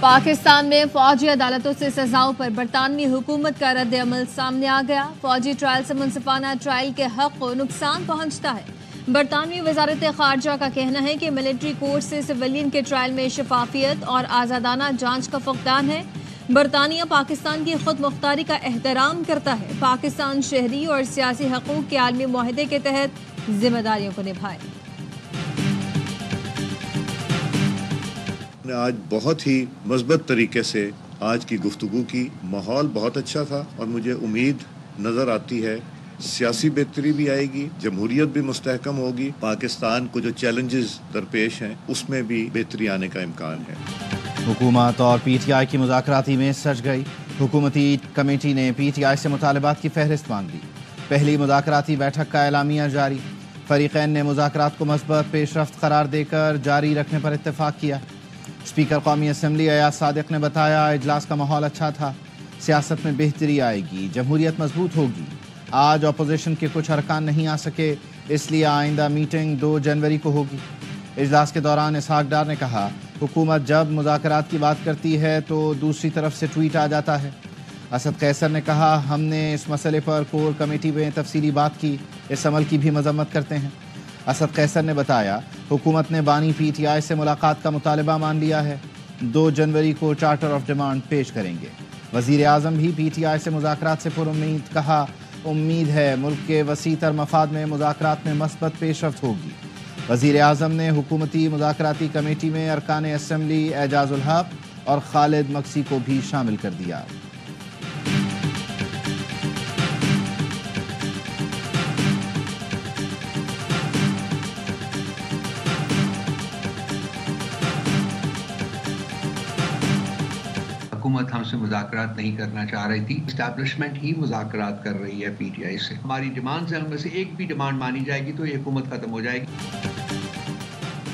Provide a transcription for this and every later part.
پاکستان میں فوجی عدالتوں سے سزاؤں پر برطانوی حکومت کا رد عمل سامنے آ گیا۔ فوجی ٹرائل سے منصفانہ ٹرائل کے حق کو نقصان پہنچتا ہے۔ برطانوی وزارت خارجہ کا کہنا ہے کہ ملٹری کورٹ سے سویلین کے ٹرائل میں شفافیت اور آزادانہ جانچ کا فقدان ہے۔ برطانیہ پاکستان کی خود مختاری کا احترام کرتا ہے۔ پاکستان شہری اور سیاسی حقوق کے عالمی معاہدے کے تحت ذمہ داریوں کو نبھائے۔ آج بہت ہی مثبت طریقے سے آج کی گفتگو کی، ماحول بہت اچھا تھا اور مجھے امید نظر آتی ہے سیاسی بہتری بھی آئے گی، جمہوریت بھی مستحکم ہوگی، پاکستان کو جو چیلنجز درپیش ہیں اس میں بھی بہتری آنے کا امکان ہے۔ حکومت اور پی ٹی آئی کی مذاکراتی میں سج گئی۔ حکومتی کمیٹی نے پی ٹی آئی سے مطالبات کی فہرست مانگ لی۔ پہلی مذاکراتی بیٹھک کا اعلامیہ جاری۔ فریقین نے مذاکرات کو مثبت پیش رفت قرار دے کر جاری رکھنے پر اتفاق کیا۔ اسپیکر قومی اسمبلی ایاز صادق نے بتایا اجلاس کا ماحول اچھا تھا، سیاست میں بہتری آئے گی، جمہوریت مضبوط ہوگی۔ آج اپوزیشن کے کچھ ارکان نہیں آ سکے، اس لیے آئندہ میٹنگ 2 جنوری کو ہوگی۔ اجلاس کے دوران اسحاق ڈار نے کہا حکومت جب مذاکرات کی بات کرتی ہے تو دوسری طرف سے ٹویٹ آ جاتا ہے۔ اسد قیصر نے کہا ہم نے اس مسئلے پر کور کمیٹی میں تفصیلی بات کی، اس عمل کی بھی مذمت کرتے ہیں۔ اسد قیصر نے بتایا حکومت نے بانی پی ٹی آئی سے ملاقات کا مطالبہ مان لیا ہے، 2 جنوری کو چارٹر آف ڈیمانڈ پیش کریں گے۔ وزیر اعظم بھی پی ٹی آئی سے مذاکرات سے پر امید، کہا امید ہے ملک کے وسیع تر مفاد میں مذاکرات میں مثبت پیش رفت ہوگی۔ وزیر اعظم نے حکومتی مذاکراتی کمیٹی میں ارکان اسمبلی اعجاز الحق اور خالد مکسی کو بھی شامل کر دیا۔ حکومت ہم سے مذاکرات نہیں کرنا چاہ رہی تھی، اسٹیبلشمنٹ ہی مذاکرات کر رہی ہے پی ٹی آئی سے۔ ہماری ڈیمانڈ میں سے ایک بھی ڈیمانڈ مانی جائے گی تو یہ حکومت ختم ہو جائے گی۔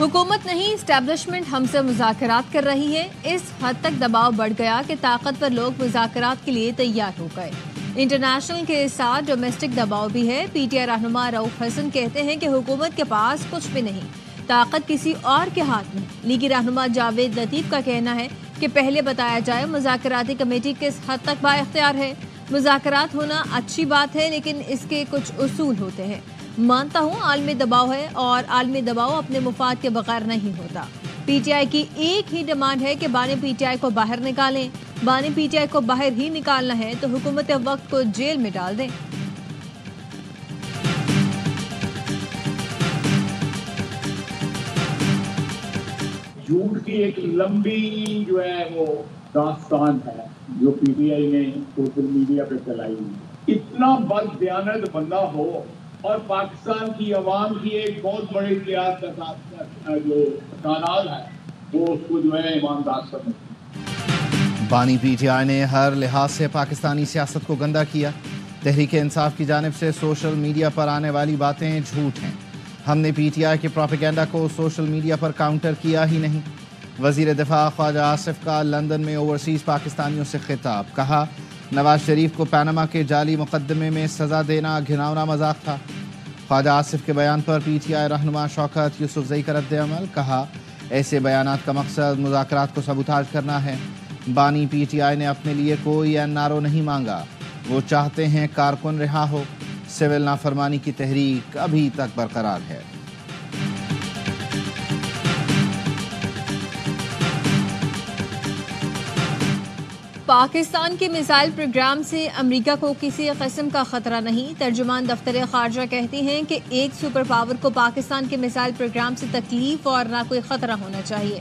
حکومت نہیں، اسٹیبلشمنٹ ہم سے مذاکرات کر رہی ہے۔ اس حد تک دباؤ بڑھ گیا کہ طاقتور لوگ مذاکرات کے لیے تیار ہو گئے۔ انٹرنیشنل کے ساتھ ڈومیسٹک دباؤ بھی ہے۔ پی ٹی آئی رہنما رؤف حسن کہتے ہیں کہ حکومت کے پاس کچھ بھی نہیں، طاقت کسی اور کے ہاتھ میں۔ لیگی رہنما جاوید لطیف کا کہنا ہے کہ پہلے بتایا جائے مذاکراتی کمیٹی کس حد تک با اختیار ہے۔ مذاکرات ہونا اچھی بات ہے لیکن اس کے کچھ اصول ہوتے ہیں۔ مانتا ہوں عالمی دباؤ ہے اور عالمی دباؤ اپنے مفاد کے بغیر نہیں ہوتا۔ پی ٹی آئی کی ایک ہی ڈیمانڈ ہے کہ بانی پی ٹی آئی کو باہر نکالیں۔ بانی پی ٹی آئی کو باہر ہی نکالنا ہے تو حکومت وقت کو جیل میں ڈال دیں۔ جھوٹ کی ایک لمبی جو ہے وہ داستان ہے جو پی ٹی آئی نے سوشل میڈیا پہ چلائی ہے۔ اتنا بددیانت بندہ ہو اور پاکستان کی عوام کی ایک بہت بڑی تعداد کا ساتھ جو تعداد ہے وہ اس کو جو ہے ایماندار سمجھتی۔ بانی پی ٹی آئی نے ہر لحاظ سے پاکستانی سیاست کو گندا کیا۔ تحریک انصاف کی جانب سے سوشل میڈیا پر آنے والی باتیں جھوٹ ہیں۔ ہم نے پی ٹی آئی کے پروپیگنڈا کو سوشل میڈیا پر کاؤنٹر کیا ہی نہیں۔ وزیر دفاع خواجہ آصف کا لندن میں اوورسیز پاکستانیوں سے خطاب، کہا نواز شریف کو پیناما کے جعلی مقدمے میں سزا دینا گھناؤنا مذاق تھا۔ خواجہ آصف کے بیان پر پی ٹی آئی رہنما شوکت یوسفزئی کا رد عمل، کہا ایسے بیانات کا مقصد مذاکرات کو سبوتاژ کرنا ہے۔ بانی پی ٹی آئی نے اپنے لیے کوئی این آر او نہیں مانگا، وہ چاہتے ہیں کارکن رہا ہو۔ سول نافرمانی کی تحریک ابھی تک برقرار ہے۔ پاکستان کے میزائل پروگرام سے امریکہ کو کسی قسم کا خطرہ نہیں۔ ترجمان دفتر خارجہ کہتے ہیں کہ ایک سپر پاور کو پاکستان کے میزائل پروگرام سے تکلیف اور نہ کوئی خطرہ ہونا چاہیے۔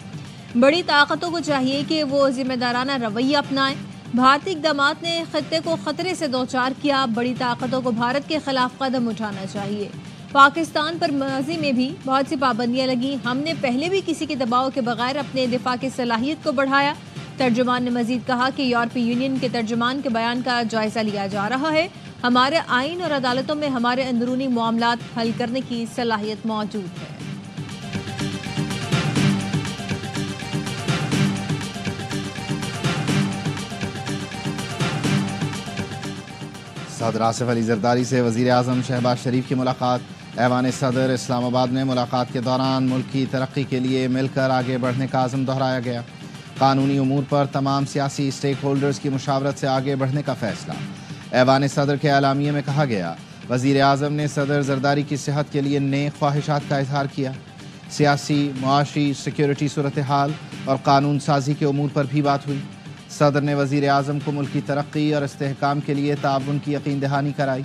بڑی طاقتوں کو چاہیے کہ وہ ذمہ دارانہ رویہ اپنائیں۔ بھارتی اقدامات نے خطے کو خطرے سے دوچار کیا، بڑی طاقتوں کو بھارت کے خلاف قدم اٹھانا چاہیے۔ پاکستان پر ماضی میں بھی بہت سی پابندیاں لگیں، ہم نے پہلے بھی کسی کے دباؤ کے بغیر اپنے دفاع کی صلاحیت کو بڑھایا۔ ترجمان نے مزید کہا کہ یورپی یونین کے ترجمان کے بیان کا جائزہ لیا جا رہا ہے۔ ہمارے آئین اور عدالتوں میں ہمارے اندرونی معاملات حل کرنے کی صلاحیت موجود ہے۔ صدر آصف علی زرداری سے وزیر اعظم شہباز شریف کی ملاقات۔ ایوان صدر اسلام آباد میں ملاقات کے دوران ملک کی ترقی کے لیے مل کر آگے بڑھنے کا عزم دہرایا گیا۔ قانونی امور پر تمام سیاسی سٹیک ہولڈرز کی مشاورت سے آگے بڑھنے کا فیصلہ۔ ایوان صدر کے اعلامیے میں کہا گیا، وزیر اعظم نے صدر زرداری کی صحت کے لیے نیک خواہشات کا اظہار کیا۔ سیاسی، معاشی، سیکیورٹی صورتحال اور قانون سازی کے امور پر بھی بات ہوئی۔ صدر نے وزیر اعظم کو ملک کی ترقی اور استحکام کے لیے تعاون کی یقین دہانی کرائی۔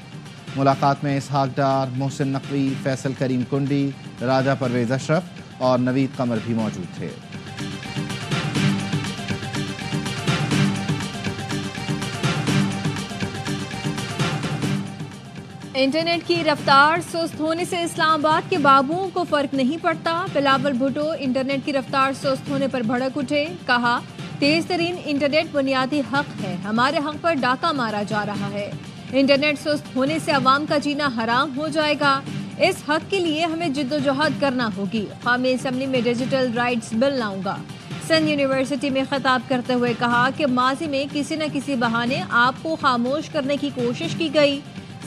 ملاقات میں اسحاق ڈار، محسن نقوی، فیصل کریم کنڈی، راجہ پرویز اشرف اور نوید قمر بھی موجود تھے۔ انٹرنیٹ کی رفتار سست ہونے سے اسلام آباد کے بابوؤں کو فرق نہیں پڑتا۔ بلاول بھٹو انٹرنیٹ کی رفتار سست ہونے پر بھڑک اٹھے، کہا تیز ترین انٹرنیٹ بنیادی حق ہے، ہمارے حق پر ڈاکہ مارا جا رہا ہے۔ انٹرنیٹ سست ہونے سے عوام کا جینا حرام ہو جائے گا، اس حق کے لیے ہمیں جد و جہد کرنا ہوگی۔ قومی اسمبلی میں ڈیجیٹل رائٹس بل لاؤں گا۔ سندھ یونیورسٹی میں خطاب کرتے ہوئے کہا کہ ماضی میں کسی نہ کسی بہانے آپ کو خاموش کرنے کی کوشش کی گئی،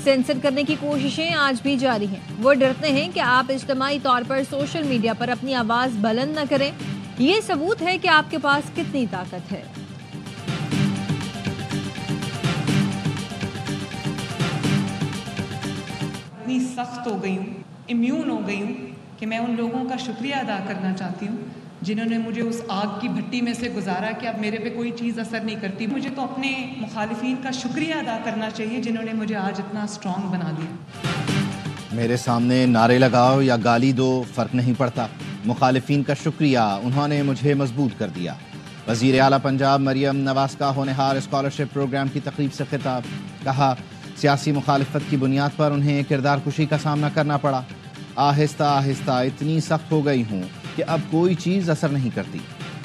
سینسر کرنے کی کوششیں آج بھی جاری ہیں۔ وہ ڈرتے ہیں کہ آپ اجتماعی طور پر سوشل میڈیا پر اپنی آواز بلند نہ کریں، یہ ثبوت ہے کہ آپ کے پاس کتنی طاقت ہے۔ اتنی سخت ہو گئی ہوں، امیون ہو گئی ہوں کہ میں ان لوگوں کا شکریہ ادا کرنا چاہتی ہوں جنہوں نے مجھے اس آگ کی بھٹی میں سے گزارا کہ اب میرے پہ کوئی چیز اثر نہیں کرتی۔ مجھے تو اپنے مخالفین کا شکریہ ادا کرنا چاہیے جنہوں نے مجھے آج اتنا اسٹرانگ بنا دیا۔ میرے سامنے نعرے لگاؤ یا گالی دو، فرق نہیں پڑتا، مخالفین کا شکریہ، انہوں نے مجھے مضبوط کر دیا۔ وزیر اعلیٰ پنجاب مریم نواز کا ہونہار اسکالرشپ پروگرام کی تقریب سے خطاب، کہا سیاسی مخالفت کی بنیاد پر انہیں کردار کشی کا سامنا کرنا پڑا۔ آہستہ آہستہ اتنی سخت ہو گئی ہوں کہ اب کوئی چیز اثر نہیں کرتی۔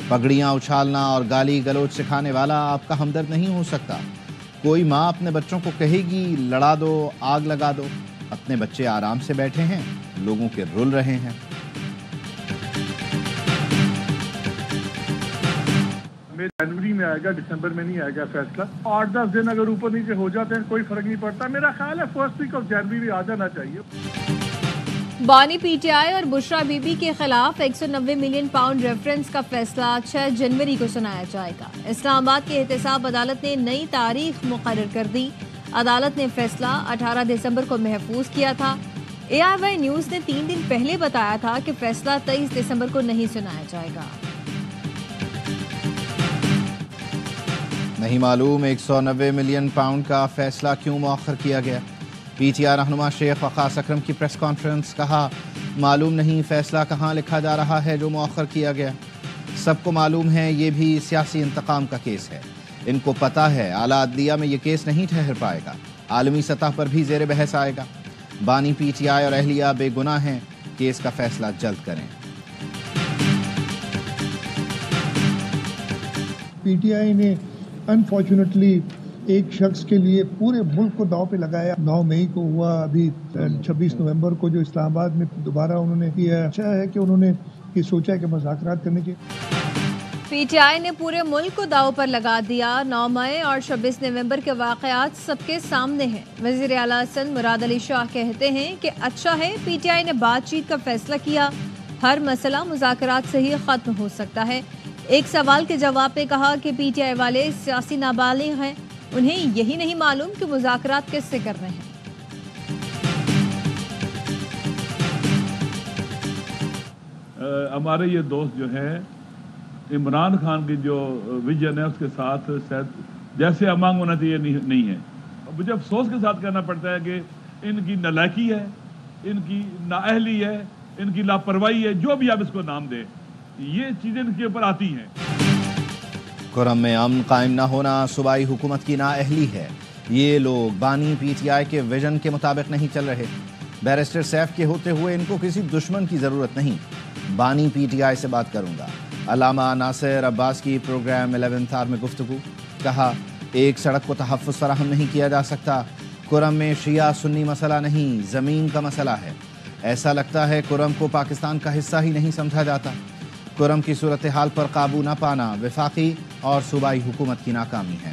پگڑیاں اچھالنا اور گالی گلوچ سکھانے والا آپ کا ہمدرد نہیں ہو سکتا۔ کوئی ماں اپنے بچوں کو کہے گی لڑا دو، آگ لگا دو، اپنے بچے آرام سے بیٹھے ہیں، لوگوں کے رل رہے ہیں۔ جنوری میں آئے گا، دسمبر میں نہیں آئے گا فیصلہ۔ 8-10 دن اگر اوپر نیچے ہو جاتے ہیں کوئی فرق نہیں پڑتا۔ میرا خیال ہے فرسٹ ویک آف جنوری بھی آ جانا چاہیے۔ بانی پی ٹی آئی اور بشرا بی بی کے خلاف 190 ملین پاؤنڈ ریفرنس کا فیصلہ 6 جنوری کو سنایا جائے گا۔ اسلام آباد کی احتساب عدالت نے نئی تاریخ مقرر کر دی۔ عدالت نے فیصلہ 18 دسمبر کو محفوظ کیا تھا۔ AIY نیوز نے 3 دن پہلے بتایا تھا کہ فیصلہ 23 دسمبر کو نہیں سنایا جائے گا۔ نہیں معلوم 190 ملین پاؤنڈ کا فیصلہ کیوں مؤخر کیا گیا۔ پی ٹی آئی رہنما شیخ وقاص اکرم کی پریس کانفرنس، کہا معلوم نہیں فیصلہ کہاں لکھا جا رہا ہے جو مؤخر کیا گیا۔ سب کو معلوم ہے یہ بھی سیاسی انتقام کا کیس ہے، ان کو پتہ ہے اعلیٰ عدلیہ میں یہ کیس نہیں ٹھہر پائے گا، عالمی سطح پر بھی زیر بحث آئے گا۔ بانی پی ٹی آئی اور اہلیہ بے گناہ ہیں، کیس کا فیصلہ جلد کریں۔ پی ٹی آئی نے انفارچونیٹلی ایک شخص کے لیے پورے ملک کو داؤ پہ لگایا۔ 9 مئی کو ہوا، ابھی 26 نومبر کو جو اسلام آباد میں دوبارہ انہوں نے کیا۔ اچھا ہے کہ انہوں نے یہ سوچا کہ مذاکرات کرنے کے۔ پی ٹی آئی نے پورے ملک کو داؤ پر لگا دیا۔ 9 مئی اور 26 نومبر کے واقعات سب کے سامنے ہیں۔ وزیر اعلیٰ سندھ مراد علی شاہ کہتے ہیں کہ اچھا ہے پی ٹی آئی نے بات چیت کا فیصلہ کیا، ہر مسئلہ مذاکرات سے ہی ختم ہو سکتا ہے۔ ایک سوال کے جواب میں کہا کہ پی ٹی آئی والے سیاسی نابالغ ہیں، انہیں یہی نہیں معلوم کہ مذاکرات کس سے کر رہے ہیں۔ ہمارے یہ دوست جو ہیں عمران خان کی جو ویژن ہے اس کے ساتھ جیسے امانگ ہونا چاہیے نہیں ہے۔ مجھے افسوس کے ساتھ کہنا پڑتا ہے کہ ان کی نالائکی ہے، ان کی نااہلی ہے، ان کی لاپرواہی ہے، جو بھی آپ اس کو نام دیں، یہ چیزیں ان کے اوپر آتی ہیں۔ کرم میں امن قائم نہ ہونا صوبائی حکومت کی نااہلی ہے۔ یہ لوگ بانی پی ٹی آئی کے ویژن کے مطابق نہیں چل رہے۔ بیرسٹر سیف کے ہوتے ہوئے ان کو کسی دشمن کی ضرورت نہیں۔ بانی پی ٹی آئی سے بات کروں گا۔ علامہ ناصر عباس کی پروگرام 11th آور میں گفتگو، کہا ایک سڑک کو تحفظ فراہم نہیں کیا جا سکتا۔ کرم میں شیعہ سنی مسئلہ نہیں، زمین کا مسئلہ ہے۔ ایسا لگتا ہے کرم کو پاکستان کا حصہ ہی نہیں سمجھا جاتا۔ کرم کی صورتحال پر قابو نہ پانا وفاقی اور صوبائی حکومت کی ناکامی ہے۔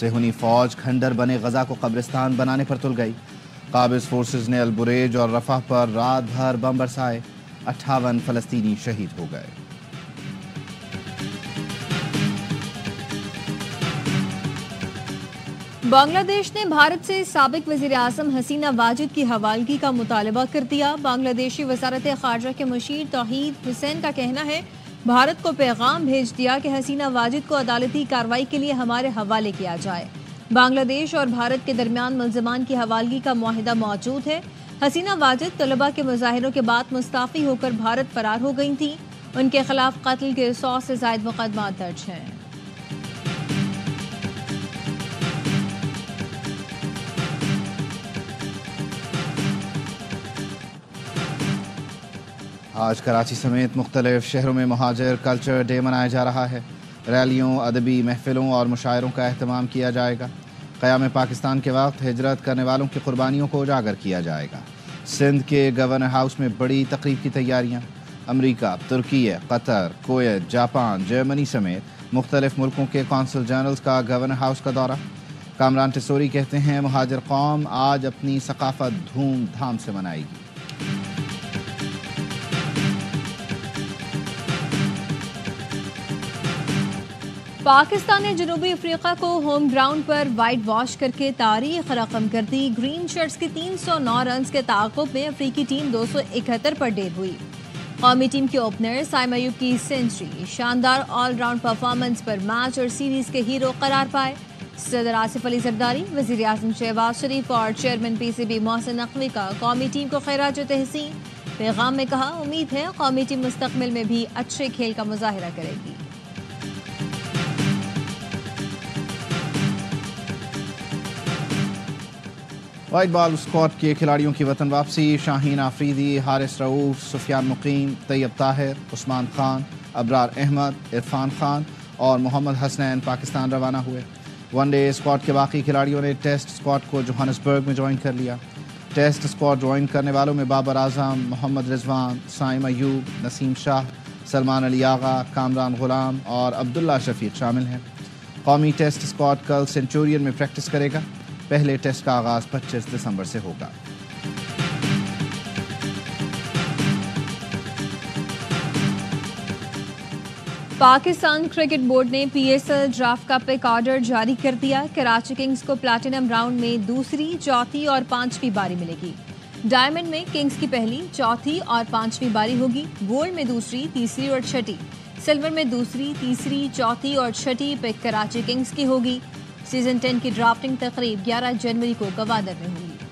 صہیونی فوج کھنڈر بنے غزہ کو قبرستان بنانے پر تل گئی۔ قابض فورسز نے البریج اور رفح پر رات بھر بم برسائے، 58 فلسطینی شہید ہو گئے۔ بنگلہ دیش نے بھارت سے سابق وزیر اعظم حسینہ واجد کی حوالگی کا مطالبہ کر دیا۔ بنگلہ دیشی وزارت خارجہ کے مشیر توحید حسین کا کہنا ہے، بھارت کو پیغام بھیج دیا کہ حسینہ واجد کو عدالتی کارروائی کے لیے ہمارے حوالے کیا جائے۔ بنگلہ دیش اور بھارت کے درمیان ملزمان کی حوالگی کا معاہدہ موجود ہے۔ حسینہ واجد طلباء کے مظاہروں کے بعد مستعفی ہو کر بھارت فرار ہو گئی تھیں۔ ان کے خلاف قتل کے 100 سے زائد مقدمات درج ہیں۔ آج کراچی سمیت مختلف شہروں میں مہاجر کلچر ڈے منایا جا رہا ہے۔ ریلیوں، ادبی محفلوں اور مشاعروں کا اہتمام کیا جائے گا۔ قیام پاکستان کے وقت ہجرت کرنے والوں کی قربانیوں کو اجاگر کیا جائے گا۔ سندھ کے گورنر ہاؤس میں بڑی تقریب کی تیاریاں۔ امریکہ، ترکی، قطر، کویت، جاپان، جرمنی سمیت مختلف ملکوں کے کونسل جنرلز کا گورنر ہاؤس کا دورہ۔ کامران ٹسوری کہتے ہیں، مہاجر قوم آج اپنی ثقافت دھوم دھام سے منائے گی۔ پاکستان نے جنوبی افریقہ کو ہوم گراؤنڈ پر وائٹ واش کر کے تاریخ رقم کر دی۔ گرین شرٹس کی 309 رنز کے تعاقب میں افریقی ٹیم 271 پر ڈیر ہوئی۔ قومی ٹیم کے اوپنر سائم ایوب کی سینچری شاندار آل راؤنڈ پرفارمنس پر میچ اور سیریز کے ہیرو قرار پائے۔ صدر آصف علی زرداری، وزیر اعظم شہباز شریف اور chairman P C B Mohsin Naqvi کا قومی ٹیم کو خراج تحسین۔ پیغام میں کہا، امید ہے قومی ٹیم مستقبل میں بھی اچھے کھیل کا مظاہرہ کرے گی۔ وائٹ بال اسکواڈ کے کھلاڑیوں کی وطن واپسی۔ شاہین آفریدی، حارث رؤوف، سفیان مقیم، طیب طاہر، عثمان خان، ابرار احمد، عرفان خان اور محمد حسنین پاکستان روانہ ہوئے۔ ون ڈے اسکواڈ کے باقی کھلاڑیوں نے ٹیسٹ اسکواڈ کو جوہانسبرگ میں جوائن کر لیا۔ ٹیسٹ اسکواڈ جوائن کرنے والوں میں بابر اعظم، محمد رضوان، سائم ایوب، نسیم شاہ، سلمان علی آغا، کامران غلام اور عبداللہ شفیق شامل ہیں۔ قومی ٹیسٹ اسکواڈ کل سینچورین میں پریکٹس کرے گا۔ پہلے ٹیسٹ کا آغاز 25 دسمبر سے ہوگا۔ پاکستان کرکٹ بورڈ نے پی ایس ایل ڈرافٹ کا پک آرڈر جاری کر دیا۔ کراچی کنگز کو پلیٹینم راؤنڈ میں دوسری، چوتھی اور پانچویں باری ملے گی۔ ڈائمنڈ میں کنگز کی پہلی، چوتھی اور پانچویں باری ہوگی۔ گولڈ میں دوسری، تیسری اور چھٹی، سلور میں دوسری، تیسری، چوتھی اور چھٹی پک کراچی کنگز کی ہوگی۔ سیزن 10 کی ڈرافٹنگ تقریب 11 جنوری کو گوادر میں ہوگی۔